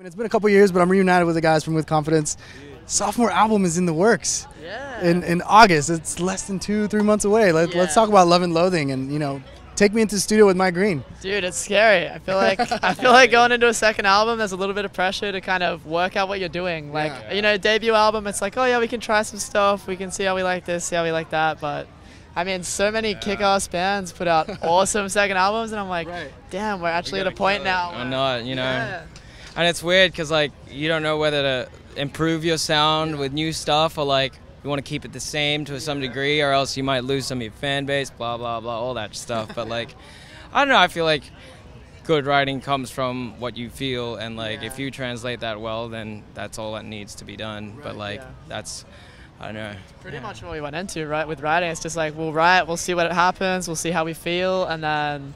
It's been a couple years, but I'm reunited with the guys from With Confidence. Sophomore album is in the works. Yeah. In August. It's less than 2-3 months away. Let's talk about Love and Loathing, and take me into the studio with Mike Green. Dude, it's scary. I feel like going into a second album, there's a little bit of pressure to kind of work out what you're doing. Debut album, it's like, oh yeah, we can try some stuff. We can see how we like this, see how we like that. But I mean, so many kick-ass bands put out awesome second albums, and I'm like, damn, we're actually at a point now. Or not, And it's weird because you don't know whether to improve your sound with new stuff or you want to keep it the same to some degree, or else you might lose some of your fan base, blah blah blah, all that stuff. But I don't know. I feel like good writing comes from what you feel, and if you translate that well, then that's all that needs to be done. But that's, I don't know. Pretty much what we went into, right? With writing, it's just we'll write, we'll see what happens, we'll see how we feel, and then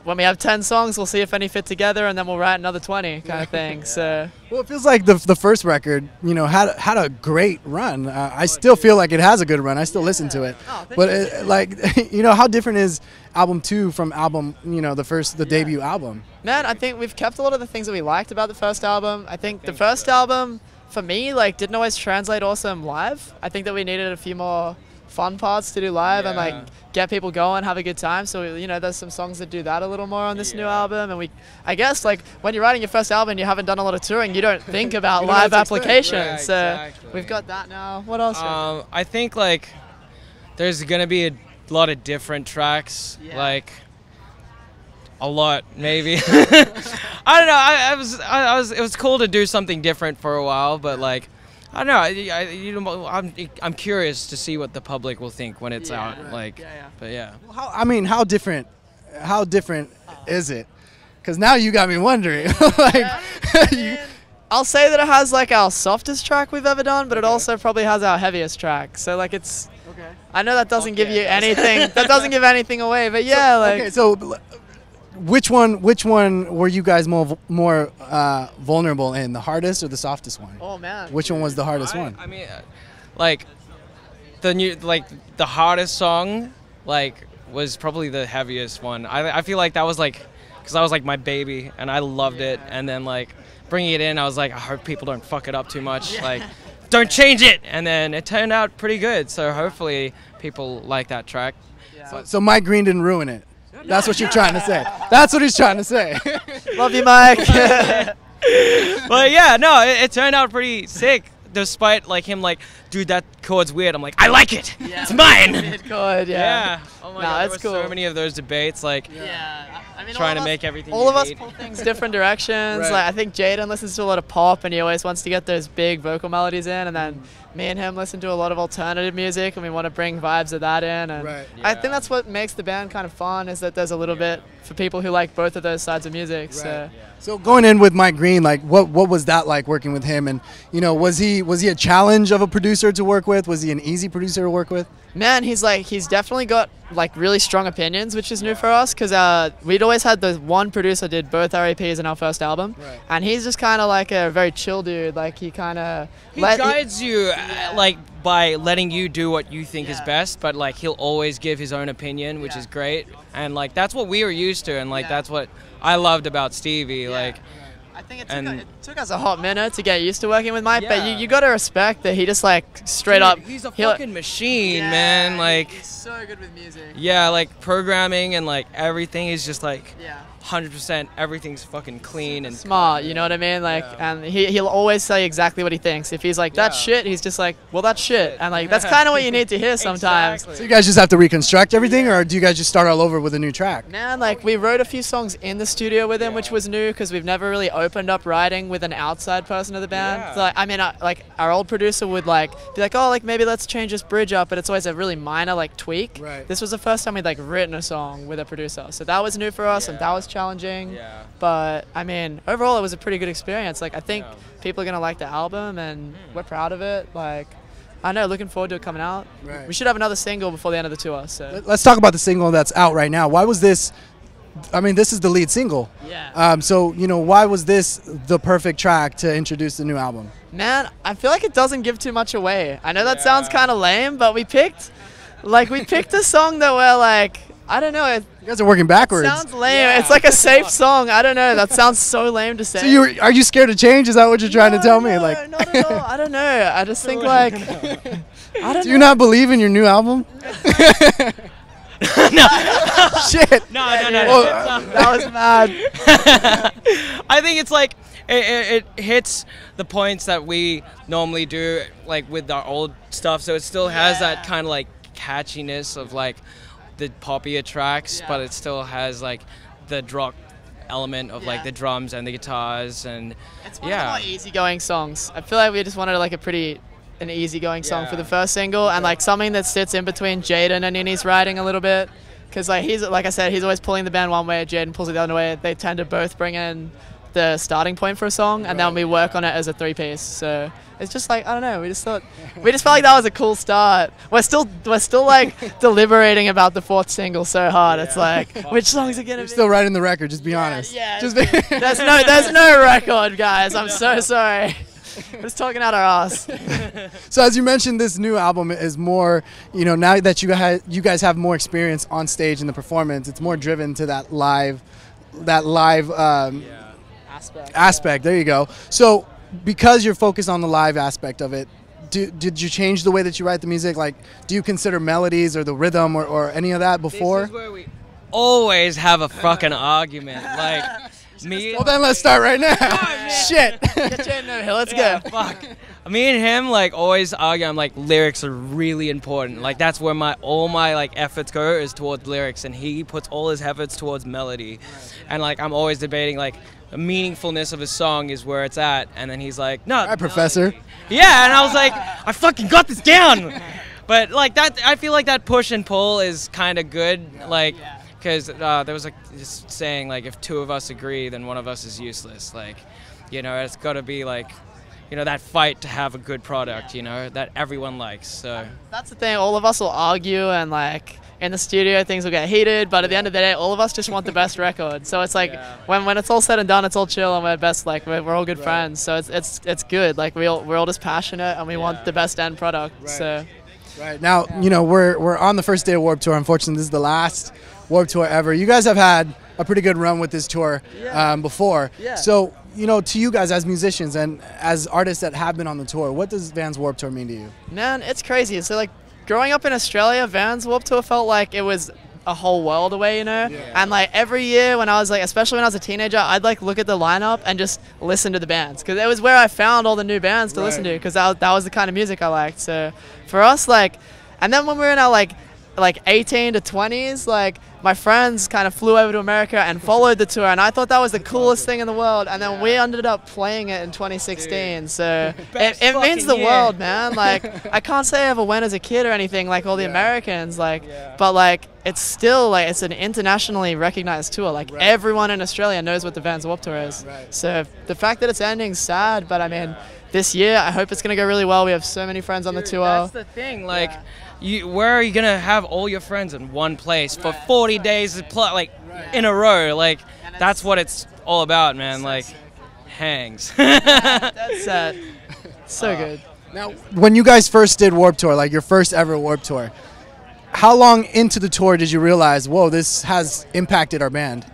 when we have 10 songs, we'll see if any fit together, and then we'll write another 20 kind of thing. So, well, it feels like the first record, had a great run. I still feel like it has a good run. I still listen to it. Oh, but how different is album 2 from album, the debut album? Man, I think we've kept a lot of the things that we liked about the first album. I think the first album, for me, didn't always translate awesome live. I think that we needed a few more fun parts to do live and get people going, have a good time. So there's some songs that do that a little more on this new album. And I guess when you're writing your first album and you haven't done a lot of touring, you don't think about live applications. So we've got that now. What else? I think there's gonna be a lot of different tracks. A lot, maybe. I don't know. It was cool to do something different for a while, but I don't know. I'm curious to see what the public will think when it's out. But yeah. Well, how different is it? Because now you got me wondering. I'll say that it has our softest track we've ever done, but it also probably has our heaviest track. So it's. Okay. I know that doesn't give you anything. That doesn't give anything away. But yeah, So which one were you guys more vulnerable in, the hardest or the softest one? Oh man, which one was the hardest one? I mean, the hardest song was probably the heaviest one. I feel like that was because I was my baby and I loved it, and then bringing it in, I was I hope people don't fuck it up too much. Don't change it, and then it turned out pretty good. So hopefully people like that track. So Mike Green didn't ruin it. That's what you're trying to say. That's what he's trying to say. Love you, Mike. But yeah, no, it turned out pretty sick. Despite him dude, that chord's weird. I'm I like it. Yeah, it's mine. Weird chord, yeah. Oh my God, there were so many of those debates, trying to make everything. All of us pull things different directions. Right. I think Jaden listens to a lot of pop, and he always wants to get those big vocal melodies in, and then me and him listen to a lot of alternative music, and we want to bring vibes of that in. And I think that's what makes the band kind of fun, is that there's a little bit for people who like both of those sides of music. So going in with Mike Green, what was that like working with him? And was he a challenge of a producer to work with? Was he an easy producer to work with? Man, he's definitely got really strong opinions, which is new for us, because we'd always had the one producer did both our EPs in our first album, and he's just kind of a very chill dude. He kind of guides you by letting you do what you think is best, but he'll always give his own opinion, which is great, and that's what we were used to, and that's what I loved about Stevie. I think it took us a hot minute to get used to working with Mike, but you got to respect that he just straight up. He's a fucking machine, man. He's so good with music. Yeah, programming and everything is just 100%. Everything's fucking clean and smart. You know what I mean? And he'll always say exactly what he thinks. If he's that's shit, he's just well, that's shit. And that's kind of what you need to hear sometimes. So you guys just have to reconstruct everything, or do you guys just start all over with a new track? Man, we wrote a few songs in the studio with him, which was new because we've never really opened up writing with an outside person of the band. So, our old producer would be oh, maybe let's change this bridge up, but it's always a really minor tweak. This was the first time we'd written a song with a producer, so that was new for us, and that was challenging. But overall it was a pretty good experience. I think people are gonna like the album, and we're proud of it. I know, looking forward to it coming out. We should have another single before the end of the tour. So let's talk about the single that's out right now. Why was this? This is the lead single. So why was this the perfect track to introduce the new album? Man, I feel like it doesn't give too much away. I know that sounds kind of lame, but we picked a song that we're I don't know. You guys are working backwards. Sounds lame. It's like a safe song. I don't know. That sounds so lame to say. So are you scared to change? Is that what you're trying to tell me? Like, not at all. I don't know. I just think like, I don't know. Do you not believe in your new album? No. Shit. No. That was mad. I think it's like it hits the points that we normally do, like with our old stuff. So it still has that kind of like catchiness of like the poppier tracks, but it still has like the rock element of like the drums and the guitars, and it's one of the more easygoing songs. I feel like we just wanted like an easygoing song for the first single, and like something that sits in between Jaden and Nini's writing a little bit, because like like I said, he's always pulling the band one way, Jaden pulls it the other way. They tend to both bring in the starting point for a song, and then we work on it as a three-piece. So it's just like, I don't know, we just felt like that was a cool start. We're still like deliberating about the fourth single so hard. It's like, which songs are gonna be? Still writing the record, just be honest. Yeah. There's no record, guys. I'm so sorry. We're just talking out our ass. So as you mentioned, this new album is more, now that you guys have more experience on stage in the performance, it's more driven to that live aspect. There you go. So because you're focused on the live aspect of it, did you change the way that you write the music? Like, do you consider melodies or the rhythm or any of that before? This is where we always have a fucking argument. Like, well, then let's start right now. Shit. Get you in there, let's go. Fuck. Me and him like always argue. I'm like, lyrics are really important. Like that's where all my like efforts go, is towards lyrics, and he puts all his efforts towards melody. And like I'm always debating like the meaningfulness of a song is where it's at, and then he's like, no. Hi, Professor. Yeah, and I was like, I fucking got this down. But like that, I feel like that push and pull is kind of good. Like. Because there was like this saying, like, if two of us agree, then one of us is useless. Like, it's got to be like, that fight to have a good product, that everyone likes. So that's the thing. All of us will argue, and like in the studio, things will get heated. But at the end of the day, all of us just want the best record. So it's like when it's all said and done, it's all chill, and we're best. Like we're all good friends. So it's good. Like we're all just passionate, and we want the best end product. So. Right now, we're on the first day of Warped Tour. Unfortunately, this is the last Warped Tour ever. You guys have had a pretty good run with this tour before. Yeah. So, to you guys as musicians and as artists that have been on the tour, what does Vans Warped Tour mean to you? Man, it's crazy. So, like, growing up in Australia, Vans Warped Tour felt like it was a whole world away, and like every year when I was like, especially when I was a teenager, I'd like look at the lineup and just listen to the bands, because it was where I found all the new bands to listen to, because that was the kind of music I liked. So for us, like, and then when we were in our like 18 to 20s, like my friends kind of flew over to America and followed the tour, and I thought that was the coolest thing in the world. And then we ended up playing it in 2016. So it means the world, man. Like I can't say I ever went as a kid or anything like all the Americans, like, but like it's still like it's an internationally recognized tour. Like everyone in Australia knows what the Vans Warped Tour is. So the fact that it's ending, sad, but I mean, this year I hope it's gonna go really well. We have so many friends on the tour. That's the thing, like. Where are you gonna have all your friends in one place for 40 days in a row? Like that's what it's all about, man. Like hangs. That's sad. So good. Now, when you guys first did Warped Tour, like your first ever Warped Tour, how long into the tour did you realize, whoa, this has impacted our band?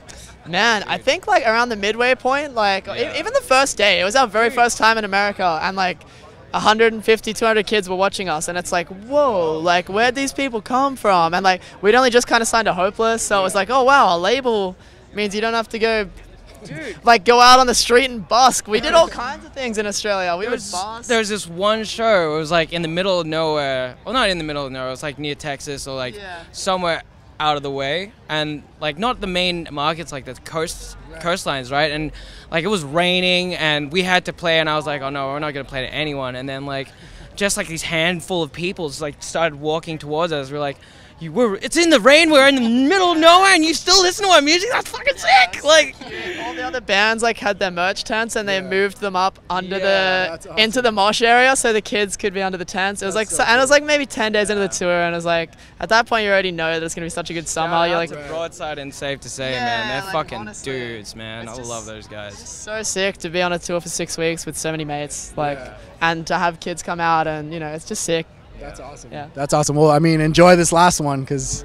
Man, I think like around the midway point, like even the first day, it was our very first time in America, and like 150, 200 kids were watching us, and it's like, whoa, like where'd these people come from? And like we'd only just kind of signed to Hopeless, so it was like, oh wow, a label means you don't have to go go out on the street and busk. We did all kinds of things in Australia. We would busk. There was this one show, it was like in the middle of nowhere, well not in the middle of nowhere, it was like near Texas or like somewhere out of the way, and like not the main markets, like the coastlines, right? And like it was raining and we had to play, and I was like, oh no, we're not gonna play to anyone. And then like just like these handful of people just like started walking towards us. We're like, it's in the rain, we're in the middle of nowhere, and you still listen to our music? That's fucking sick! Like all the other bands like had their merch tents, and they moved them up under into the mosh area so the kids could be under the tents. It was like, and it was like maybe 10 days into the tour, and it was like at that point you already know that it's gonna be such a good summer. You're like Broadside and Safe to Say, man. They're like, fucking honestly, dudes, man. I love those guys. It's just so sick to be on a tour for 6 weeks with so many mates, like, and to have kids come out, and it's just sick. That's awesome. Yeah. That's awesome. Well, I mean, enjoy this last one, because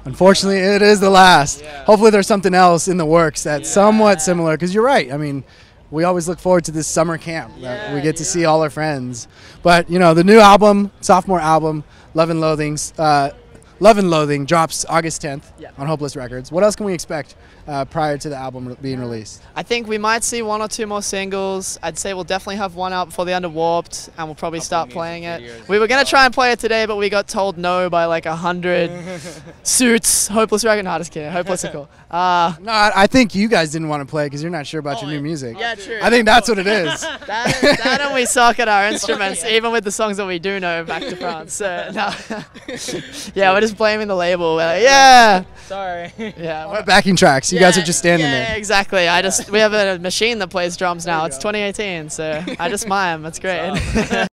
Unfortunately, it is the last. Hopefully there's something else in the works that's somewhat similar, because you're right. I mean, we always look forward to this summer camp that we get to see all our friends. But, you know, the new album, sophomore album, Love and Loathing drops August 10th on Hopeless Records. What else can we expect prior to the album being released? I think we might see 1 or 2 more singles. I'd say we'll definitely have one out before the end of Warped, and we'll probably start playing it. We were going to try and play it today, but we got told no by like 100 suits. Hopeless Record? No, just kidding. Hopeless are cool. No, I think you guys didn't want to play because you're not sure about your new music. Yeah, true. I think that's what it is. that and we suck at our instruments, even with the songs that we do know back to France. So, no. Yeah, we're just blaming the label. We're like, yeah. Sorry. Yeah. We're backing tracks. You guys are just standing there. Yeah, exactly. We have a machine that plays drums now. It's 2018, so I just mime. That's great.